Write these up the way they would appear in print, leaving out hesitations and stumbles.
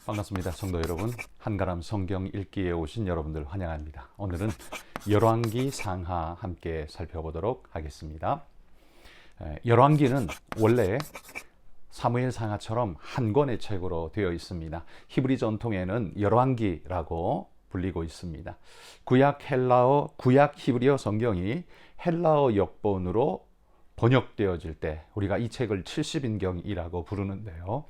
반갑습니다. 성도 여러분, 한가람 성경 읽기에 오신 여러분들 환영합니다. 오늘은 열왕기 상하 함께 살펴보도록 하겠습니다. 열왕기는 원래 사무엘 상하처럼 한 권의 책으로 되어 있습니다. 히브리 전통에는 열왕기라고 불리고 있습니다. 구약 히브리어 성경이 헬라어 역본으로 번역되어질 때 우리가 이 책을 70인경이라고 부르는데요.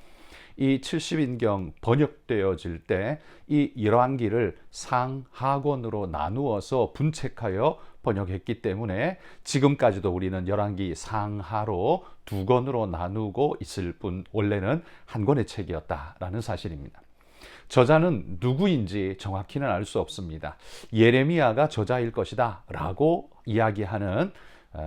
이 70인경 번역되어질 때 이 열왕기를 상하권으로 나누어서 분책하여 번역했기 때문에 지금까지도 우리는 열왕기 상하로 두 권으로 나누고 있을 뿐 원래는 한 권의 책이었다라는 사실입니다. 저자는 누구인지 정확히는 알 수 없습니다. 예레미야가 저자일 것이다 라고 이야기하는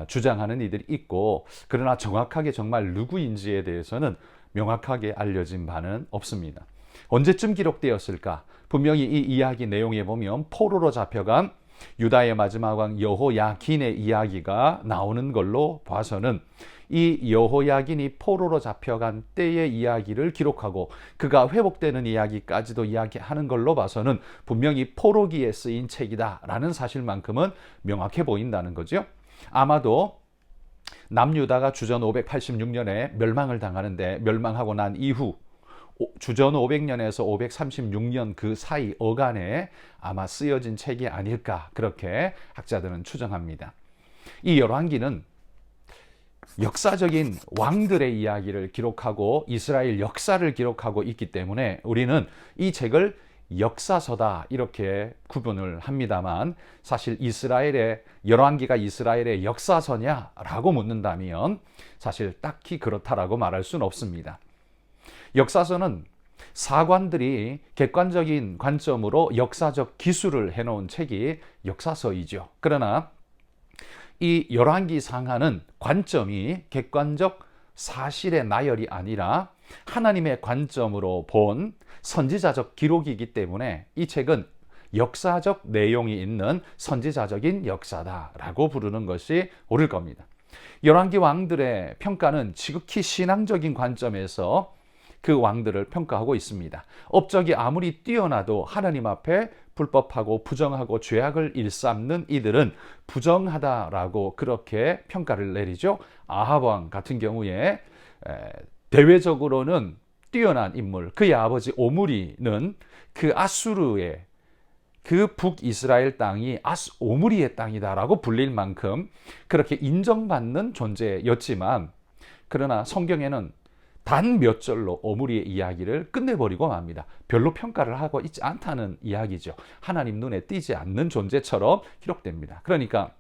주장하는 이들이 있고, 그러나 정확하게 정말 누구인지에 대해서는 명확하게 알려진 바는 없습니다. 언제쯤 기록되었을까? 분명히 이 이야기 내용에 보면 포로로 잡혀간 유다의 마지막 왕 여호야긴의 이야기가 나오는 걸로 봐서는 이 여호야긴이 포로로 잡혀간 때의 이야기를 기록하고 그가 회복되는 이야기까지도 이야기하는 걸로 봐서는 분명히 포로기에 쓰인 책이다라는 사실만큼은 명확해 보인다는 거죠. 아마도 남유다가 주전 586년에 멸망을 당하는데, 멸망하고 난 이후 주전 500년에서 536년 그 사이 어간에 아마 쓰여진 책이 아닐까, 그렇게 학자들은 추정합니다. 이 열왕기는 역사적인 왕들의 이야기를 기록하고 이스라엘 역사를 기록하고 있기 때문에 우리는 이 책을 역사서다 이렇게 구분을 합니다만, 사실 열왕기가 이스라엘의 역사서냐라고 묻는다면 사실 딱히 그렇다라고 말할 수는 없습니다. 역사서는 사관들이 객관적인 관점으로 역사적 기술을 해놓은 책이 역사서이죠. 그러나 이 열왕기 상하는 관점이 객관적 사실의 나열이 아니라 하나님의 관점으로 본 선지자적 기록이기 때문에 이 책은 역사적 내용이 있는 선지자적인 역사다라고 부르는 것이 옳을 겁니다. 열왕기 왕들의 평가는 지극히 신앙적인 관점에서 그 왕들을 평가하고 있습니다. 업적이 아무리 뛰어나도 하나님 앞에 불법하고 부정하고 죄악을 일삼는 이들은 부정하다라고 그렇게 평가를 내리죠. 아합 왕 같은 경우에 대외적으로는 뛰어난 인물, 그의 아버지 오므리는 그 아수르의 그 북이스라엘 땅이 오므리의 땅이다라고 불릴 만큼 그렇게 인정받는 존재였지만, 그러나 성경에는 단 몇 절로 오므리의 이야기를 끝내버리고 맙니다. 별로 평가를 하고 있지 않다는 이야기죠. 하나님 눈에 띄지 않는 존재처럼 기록됩니다. 그러니까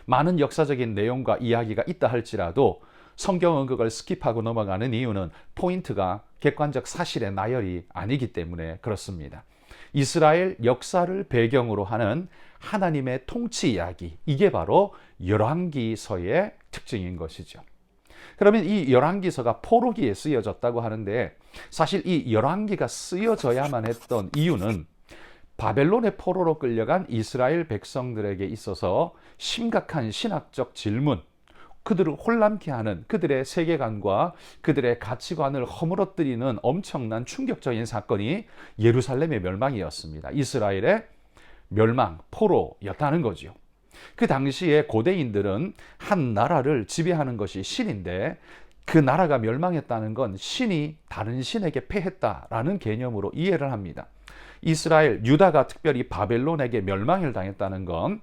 많은 역사적인 내용과 이야기가 있다 할지라도 성경은 그걸 스킵하고 넘어가는 이유는 포인트가 객관적 사실의 나열이 아니기 때문에 그렇습니다. 이스라엘 역사를 배경으로 하는 하나님의 통치 이야기, 이게 바로 열왕기서의 특징인 것이죠. 그러면 이 열왕기서가 포로기에 쓰여졌다고 하는데, 사실 이 열왕기가 쓰여져야만 했던 이유는 바벨론의 포로로 끌려간 이스라엘 백성들에게 있어서 심각한 신학적 질문, 그들을 혼란케 하는 그들의 세계관과 그들의 가치관을 허물어뜨리는 엄청난 충격적인 사건이 예루살렘의 멸망이었습니다. 이스라엘의 멸망, 포로였다는 거죠. 그 당시에 고대인들은 한 나라를 지배하는 것이 신인데, 그 나라가 멸망했다는 건 신이 다른 신에게 패했다라는 개념으로 이해를 합니다. 유다가 특별히 바벨론에게 멸망을 당했다는 건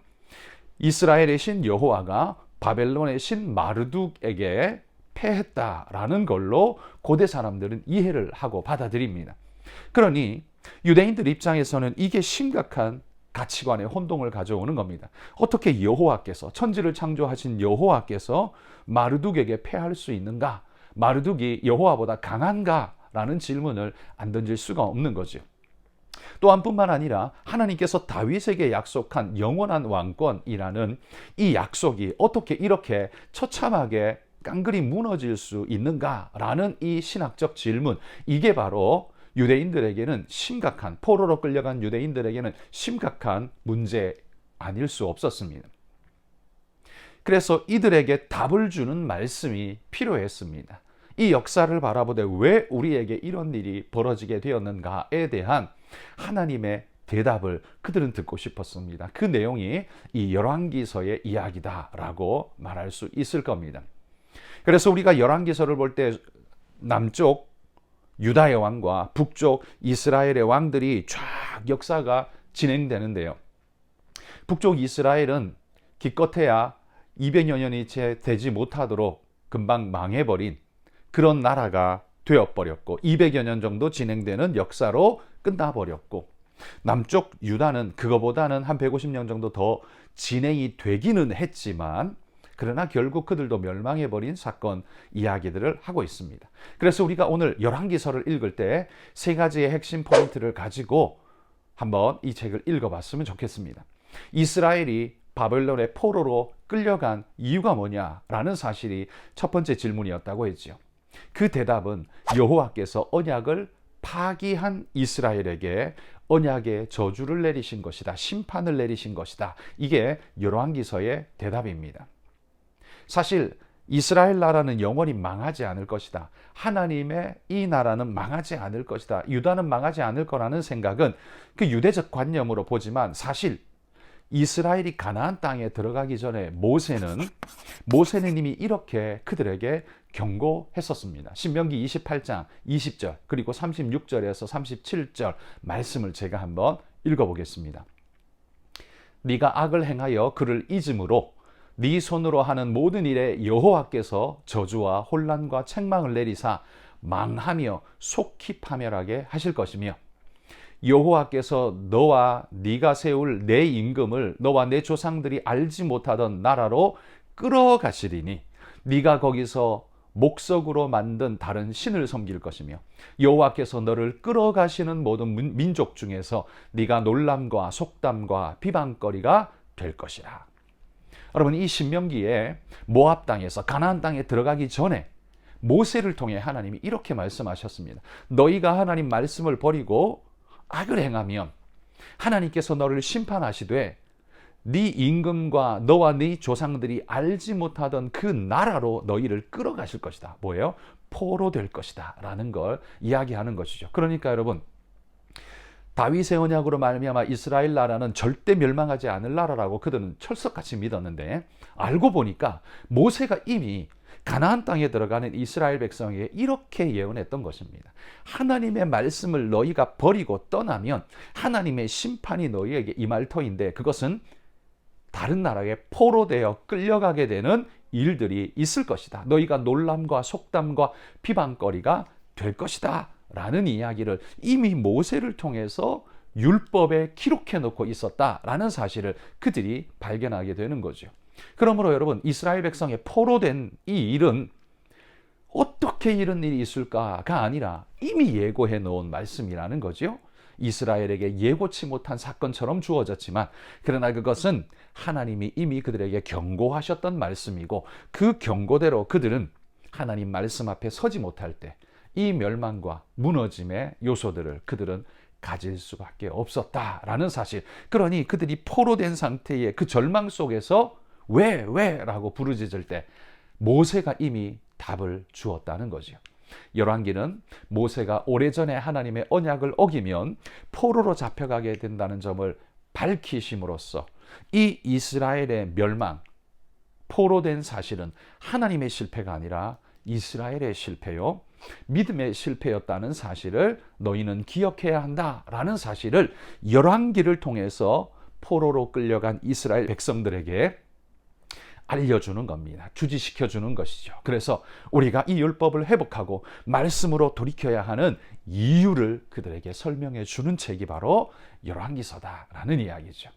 이스라엘의 신 여호와가 바벨론의 신 마르둑에게 패했다라는 걸로 고대 사람들은 이해를 하고 받아들입니다. 그러니 유대인들 입장에서는 이게 심각한 가치관의 혼동을 가져오는 겁니다. 어떻게 여호와께서, 천지를 창조하신 여호와께서 마르둑에게 패할 수 있는가? 마르둑이 여호와보다 강한가? 라는 질문을 안 던질 수가 없는 거죠. 또한 뿐만 아니라 하나님께서 다윗에게 약속한 영원한 왕권이라는 이 약속이 어떻게 이렇게 처참하게 깡그리 무너질 수 있는가라는 이 신학적 질문, 이게 바로 유대인들에게는 심각한, 포로로 끌려간 유대인들에게는 심각한 문제 아닐 수 없었습니다. 그래서 이들에게 답을 주는 말씀이 필요했습니다. 이 역사를 바라보되 왜 우리에게 이런 일이 벌어지게 되었는가에 대한 하나님의 대답을 그들은 듣고 싶었습니다. 그 내용이 이 열왕기서의 이야기다라고 말할 수 있을 겁니다. 그래서 우리가 열왕기서를 볼 때 남쪽 유다의 왕과 북쪽 이스라엘의 왕들이 쫙 역사가 진행되는데요. 북쪽 이스라엘은 기껏해야 200여 년이 채 되지 못하도록 금방 망해버린 그런 나라가 되어버렸고 200여 년 정도 진행되는 역사로 끝나버렸고, 남쪽 유다는 그거보다는 한 150년 정도 더 진행이 되기는 했지만 그러나 결국 그들도 멸망해버린 사건 이야기들을 하고 있습니다. 그래서 우리가 오늘 열왕기서를 읽을 때 세 가지의 핵심 포인트를 가지고 한번 이 책을 읽어봤으면 좋겠습니다. 이스라엘이 바벨론의 포로로 끌려간 이유가 뭐냐라는 사실이 첫 번째 질문이었다고 했죠. 그 대답은 여호와께서 언약을 파기한 이스라엘에게 언약의 저주를 내리신 것이다. 심판을 내리신 것이다. 이게 열왕기서의 대답입니다. 사실 이스라엘 나라는 영원히 망하지 않을 것이다. 하나님의 이 나라는 망하지 않을 것이다. 유다는 망하지 않을 거라는 생각은 그 유대적 관념으로 보지만 사실 이스라엘이 가나안 땅에 들어가기 전에 모세는 이미 이렇게 그들에게 경고했었습니다. 신명기 28장 20절 그리고 36절에서 37절 말씀을 제가 한번 읽어보겠습니다. 네가 악을 행하여 그를 잊음으로 네 손으로 하는 모든 일에 여호와께서 저주와 혼란과 책망을 내리사 망하며 속히 파멸하게 하실 것이며, 여호와께서 너와 네가 세울 내 임금을 너와 내 조상들이 알지 못하던 나라로 끌어가시리니 네가 거기서 목석으로 만든 다른 신을 섬길 것이며, 여호와께서 너를 끌어가시는 모든 민족 중에서 네가 놀람과 속담과 비방거리가 될 것이라. 여러분, 이 신명기에 모압 땅에서 가나안 땅에 들어가기 전에 모세를 통해 하나님이 이렇게 말씀하셨습니다. 너희가 하나님 말씀을 버리고 악을 행하면 하나님께서 너를 심판하시되 네 임금과 너와 네 조상들이 알지 못하던 그 나라로 너희를 끌어가실 것이다. 뭐예요? 포로 될 것이다 라는 걸 이야기하는 것이죠. 그러니까 여러분, 다윗의 언약으로 말미암아 이스라엘 나라는 절대 멸망하지 않을 나라라고 그들은 철석같이 믿었는데, 알고 보니까 모세가 이미 가나안 땅에 들어가는 이스라엘 백성에게 이렇게 예언했던 것입니다. 하나님의 말씀을 너희가 버리고 떠나면 하나님의 심판이 너희에게 임할 터인데, 그것은 다른 나라에 포로 되어 끌려가게 되는 일들이 있을 것이다. 너희가 놀람과 속담과 비방거리가 될 것이다 라는 이야기를 이미 모세를 통해서 율법에 기록해 놓고 있었다라는 사실을 그들이 발견하게 되는 거죠. 그러므로 여러분, 이스라엘 백성의 포로된 이 일은 어떻게 이런 일이 있을까가 아니라 이미 예고해 놓은 말씀이라는 거죠. 이스라엘에게 예고치 못한 사건처럼 주어졌지만, 그러나 그것은 하나님이 이미 그들에게 경고하셨던 말씀이고, 그 경고대로 그들은 하나님 말씀 앞에 서지 못할 때 이 멸망과 무너짐의 요소들을 그들은 가질 수밖에 없었다라는 사실. 그러니 그들이 포로된 상태의 그 절망 속에서 왜 라고 부르짖을 때 모세가 이미 답을 주었다는 거죠. 열왕기는 모세가 오래전에 하나님의 언약을 어기면 포로로 잡혀가게 된다는 점을 밝히심으로써 이 이스라엘의 멸망, 포로된 사실은 하나님의 실패가 아니라 이스라엘의 실패요, 믿음의 실패였다는 사실을 너희는 기억해야 한다라는 사실을 열왕기를 통해서 포로로 끌려간 이스라엘 백성들에게 알려주는 겁니다. 주지시켜주는 것이죠. 그래서 우리가 이 율법을 회복하고 말씀으로 돌이켜야 하는 이유를 그들에게 설명해 주는 책이 바로 열왕기서다라는 이야기죠.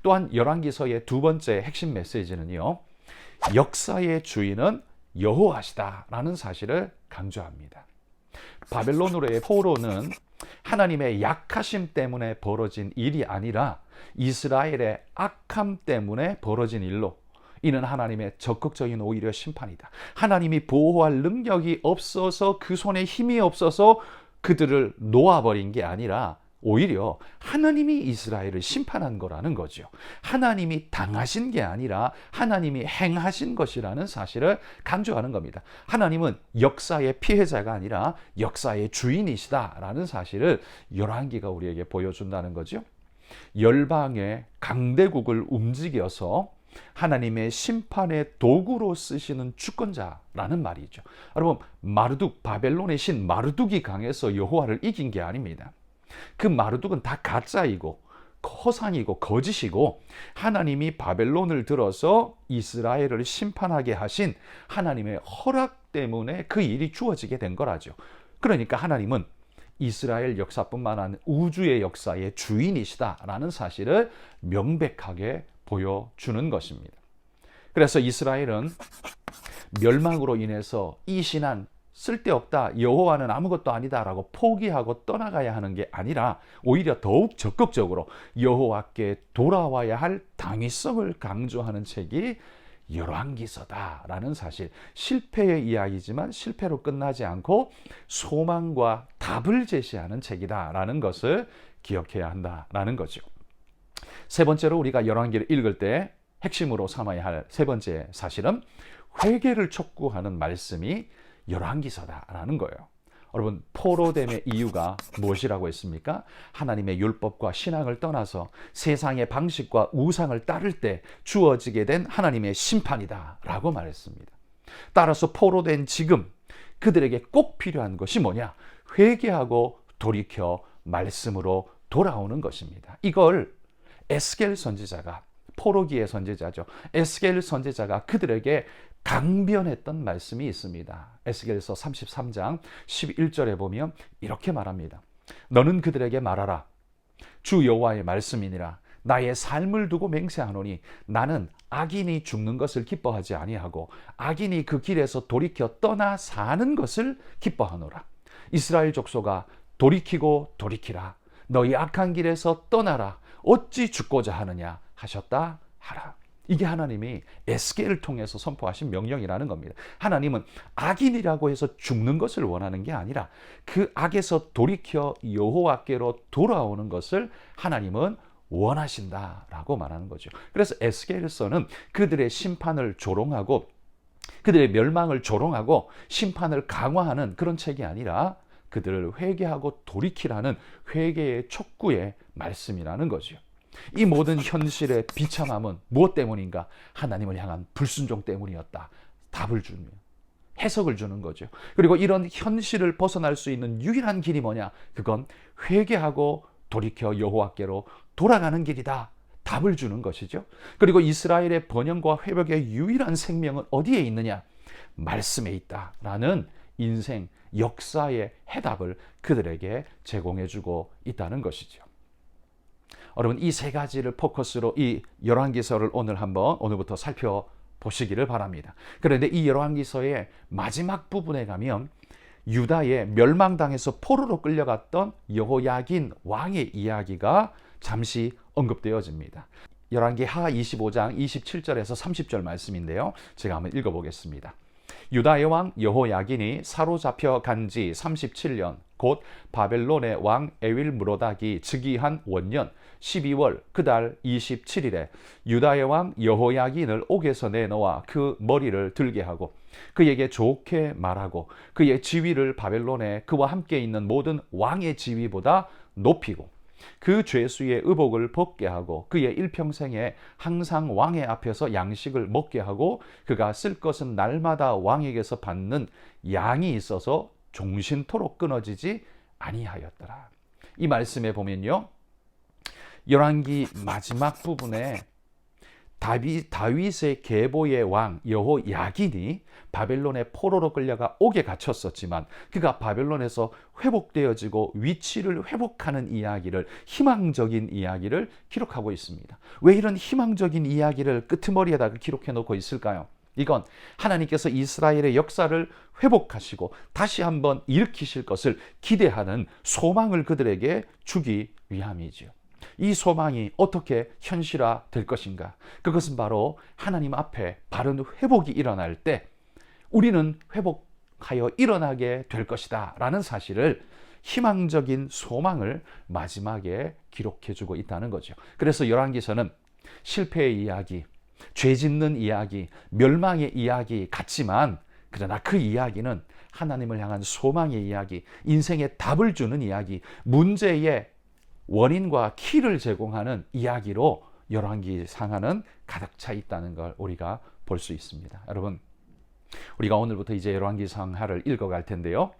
또한 열왕기서의 두 번째 핵심 메시지는요, 역사의 주인은 여호와시다라는 사실을 강조합니다. 바벨론으로의 포로는 하나님의 약하심 때문에 벌어진 일이 아니라 이스라엘의 악함 때문에 벌어진 일로, 이는 하나님의 적극적인 오히려 심판이다. 하나님이 보호할 능력이 없어서, 그 손에 힘이 없어서 그들을 놓아버린 게 아니라 오히려 하나님이 이스라엘을 심판한 거라는 거죠. 하나님이 당하신 게 아니라 하나님이 행하신 것이라는 사실을 강조하는 겁니다. 하나님은 역사의 피해자가 아니라 역사의 주인이시다라는 사실을 열왕기가 우리에게 보여준다는 거죠. 열방의 강대국을 움직여서 하나님의 심판의 도구로 쓰시는 주권자라는 말이죠. 여러분, 마르둑, 바벨론의 신 마르둑이 강해서 여호와를 이긴 게 아닙니다. 그 마르둑은 다 가짜이고 허상이고 거짓이고, 하나님이 바벨론을 들어서 이스라엘을 심판하게 하신 하나님의 허락 때문에 그 일이 주어지게 된 거라죠. 그러니까 하나님은 이스라엘 역사뿐만 아니라 우주의 역사의 주인이시다라는 사실을 명백하게 보여주는 것입니다. 그래서 이스라엘은 멸망으로 인해서 이 신한 쓸데없다, 여호와는 아무것도 아니다라고 포기하고 떠나가야 하는 게 아니라 오히려 더욱 적극적으로 여호와께 돌아와야 할 당위성을 강조하는 책이 열왕기서다라는 사실, 실패의 이야기지만 실패로 끝나지 않고 소망과 답을 제시하는 책이다라는 것을 기억해야 한다라는 거죠. 세 번째로 우리가 열왕기를 읽을 때 핵심으로 삼아야 할 세 번째 사실은 회개를 촉구하는 말씀이 열왕기서다라는 거예요. 여러분, 포로됨의 이유가 무엇이라고 했습니까? 하나님의 율법과 신앙을 떠나서 세상의 방식과 우상을 따를 때 주어지게 된 하나님의 심판이다라고 말했습니다. 따라서 포로된 지금 그들에게 꼭 필요한 것이 뭐냐? 회개하고 돌이켜 말씀으로 돌아오는 것입니다. 이걸 에스겔 선지자가, 포로기의 선지자죠, 에스겔 선지자가 그들에게 강변했던 말씀이 있습니다. 에스겔서 33장 11절에 보면 이렇게 말합니다. 너는 그들에게 말하라. 주 여호와의 말씀이니라. 나의 삶을 두고 맹세하노니 나는 악인이 죽는 것을 기뻐하지 아니하고 악인이 그 길에서 돌이켜 떠나 사는 것을 기뻐하노라. 이스라엘 족속아, 돌이키고 돌이키라. 너희 악한 길에서 떠나라. 어찌 죽고자 하느냐 하셨다 하라. 이게 하나님이 에스겔을 통해서 선포하신 명령이라는 겁니다. 하나님은 악인이라고 해서 죽는 것을 원하는 게 아니라 그 악에서 돌이켜 여호와께로 돌아오는 것을 하나님은 원하신다라고 말하는 거죠. 그래서 에스겔서는 그들의 심판을 조롱하고 그들의 멸망을 조롱하고 심판을 강화하는 그런 책이 아니라 그들을 회개하고 돌이키라는 회개의 촉구의 말씀이라는 거죠. 이 모든 현실의 비참함은 무엇 때문인가? 하나님을 향한 불순종 때문이었다. 답을 주며 해석을 주는 거죠. 그리고 이런 현실을 벗어날 수 있는 유일한 길이 뭐냐? 그건 회개하고 돌이켜 여호와께로 돌아가는 길이다. 답을 주는 것이죠. 그리고 이스라엘의 번영과 회복의 유일한 생명은 어디에 있느냐? 말씀에 있다라는 인생, 역사의 해답을 그들에게 제공해주고 있다는 것이죠. 여러분, 이 세 가지를 포커스로 이 열왕기서를 오늘부터 살펴보시기를 바랍니다. 그런데 이 열왕기서의 마지막 부분에 가면 유다의 멸망당해서 포로로 끌려갔던 여호야긴 왕의 이야기가 잠시 언급되어집니다. 열왕기 하 25장 27절에서 30절 말씀인데요. 제가 한번 읽어보겠습니다. 유다의 왕 여호야긴이 사로잡혀 간 지 37년, 곧 바벨론의 왕 에윌므로닥이 즉위한 원년 12월 그달 27일에 유다의 왕 여호야긴을 옥에서 내놓아 그 머리를 들게 하고 그에게 좋게 말하고 그의 지위를 바벨론에 그와 함께 있는 모든 왕의 지위보다 높이고 그 죄수의 의복을 벗게 하고 그의 일평생에 항상 왕의 앞에서 양식을 먹게 하고 그가 쓸 것은 날마다 왕에게서 받는 양이 있어서 종신토록 끊어지지 아니하였더라. 이 말씀에 보면요, 열왕기 마지막 부분에 다윗의 계보의 왕 여호야긴이 바벨론의 포로로 끌려가 옥에 갇혔었지만 그가 바벨론에서 회복되어지고 위치를 회복하는 이야기를, 희망적인 이야기를 기록하고 있습니다. 왜 이런 희망적인 이야기를 끄트머리에다가 기록해 놓고 있을까요? 이건 하나님께서 이스라엘의 역사를 회복하시고 다시 한번 일으키실 것을 기대하는 소망을 그들에게 주기 위함이지요. 이 소망이 어떻게 현실화 될 것인가? 그것은 바로 하나님 앞에 바른 회복이 일어날 때 우리는 회복하여 일어나게 될 것이다 라는 사실을 희망적인 소망을 마지막에 기록해주고 있다는 거죠. 그래서 열왕기서는 실패의 이야기, 죄 짓는 이야기, 멸망의 이야기 같지만 그러나 그 이야기는 하나님을 향한 소망의 이야기, 인생의 답을 주는 이야기, 문제의 원인과 키를 제공하는 이야기로 열왕기상하는 가득 차 있다는 걸 우리가 볼 수 있습니다. 여러분, 우리가 오늘부터 이제 열왕기상하를 읽어갈 텐데요.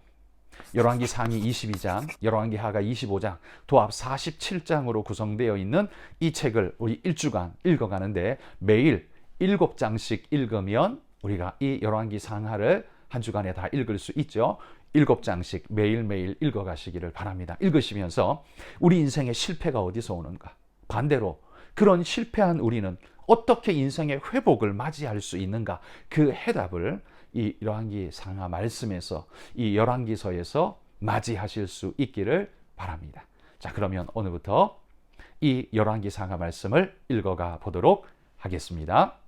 열왕기상이 22장, 열왕기하가 25장, 도합 47장으로 구성되어 있는 이 책을 우리 1주간 읽어가는데 매일 7장씩 읽으면 우리가 이 열왕기상하를 한 주간에 다 읽을 수 있죠. 7장씩 매일매일 읽어가시기를 바랍니다. 읽으시면서 우리 인생의 실패가 어디서 오는가? 반대로 그런 실패한 우리는 어떻게 인생의 회복을 맞이할 수 있는가? 그 해답을 이 열왕기상하 말씀에서, 이 열왕기서에서 맞이하실 수 있기를 바랍니다. 자, 그러면 오늘부터 이 열왕기상하 말씀을 읽어가 보도록 하겠습니다.